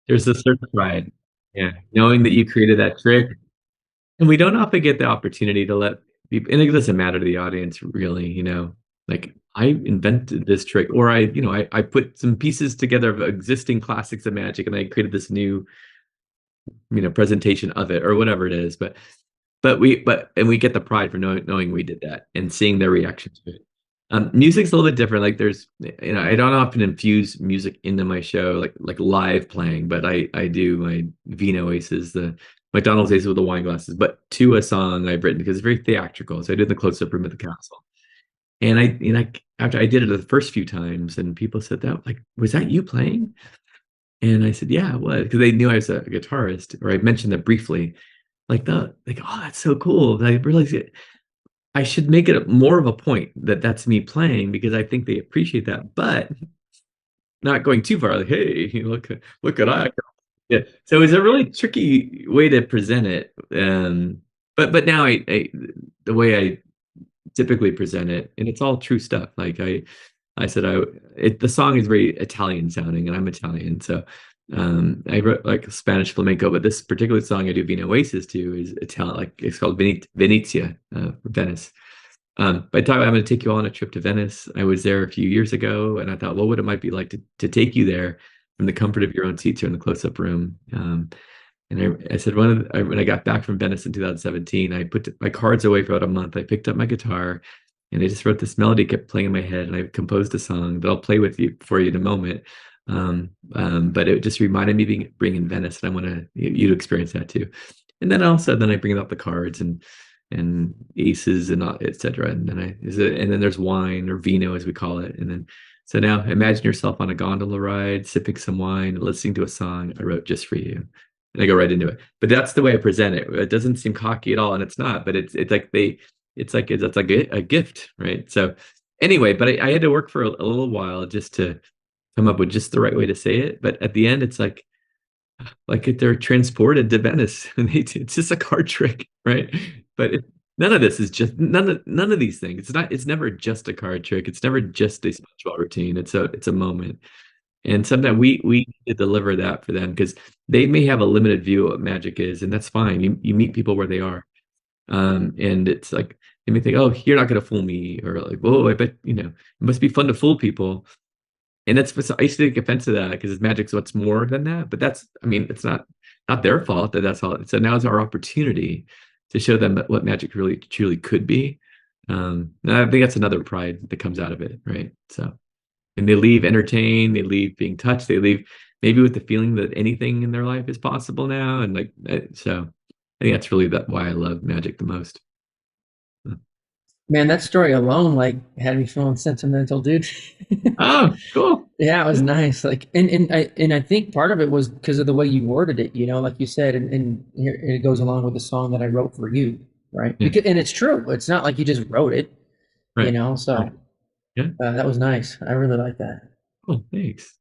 There's a certain pride. Yeah. Knowing that you created that trick. And we don't often get the opportunity to let people, and it doesn't matter to the audience really, like I invented this trick, or I put some pieces together of existing classics of magic and I created this new, presentation of it or whatever it is. And we get the pride for knowing we did that and seeing their reaction to it. Music's a little bit different. Like I don't often infuse music into my show, like live playing, but I do my Vino Aces, the McDonald's Aces with the wine glasses, but to a song I've written because it's very theatrical. So I did the close-up room at the castle, and after I did it the first few times, and people said that like, was that you playing? And I said, yeah, it was, because they knew I was a guitarist, or I mentioned that briefly. Like, oh, that's so cool. And I realized I should make it more of a point that that's me playing because I think they appreciate that, but not going too far. Like, hey, look at I. Yeah. So it's a really tricky way to present it. But now the way I typically present it, and it's all true stuff. Like I said, the song is very Italian sounding, and I'm Italian, so I wrote like Spanish flamenco, but this particular song I do Vino Oasis to is Italian, like it's called Venezia, Venice. But I thought I'm going to take you on a trip to Venice. I was there a few years ago, and I thought, well, what it might be like to take you there from the comfort of your own seats here in the close-up room. And I said, when I got back from Venice in 2017, I put my cards away for about a month. I picked up my guitar, and I just wrote this melody, kept playing in my head, and I composed a song that I'll play with you for you in a moment. But it just reminded me being in Venice, and I want you to experience that too. And then also, then I bring out the cards and aces and etc. And then there's wine or vino as we call it. And then so now imagine yourself on a gondola ride, sipping some wine, listening to a song I wrote just for you. And I go right into it. But that's the way I present it. It doesn't seem cocky at all, and it's not. But it's like it's like a gift, right? So anyway, but I had to work for a little while just to come up with just the right way to say it. But at the end, it's like if they're transported to Venice, and it's just a card trick, right? But none of this is just none of these things. It's not. It's never just a card trick. It's never just a SpongeBob routine. It's a moment. And sometimes we need to deliver that for them because they may have a limited view of what magic is, and that's fine. You meet people where they are, and it's like they may think, oh, you're not going to fool me, or like, whoa, I bet it must be fun to fool people. And I used to take offense to that because magic's what's more than that. But I mean, it's not their fault that's all. So now is our opportunity to show them what magic really truly could be. And I think that's another pride that comes out of it, right? So, and they leave entertained, they leave being touched, they leave maybe with the feeling that anything in their life is possible now. And so I think that's really why I love magic the most. Man, that story alone like had me feeling sentimental, dude. Oh, cool. Yeah, it was Yeah. nice. Like, and I think part of it was because of the way you worded it, like you said, and here it goes along with the song that I wrote for you, right? Yeah. Because and it's true. It's not like you just wrote it. Right. So Right. Yeah. that was nice. I really like that. Cool. Thanks.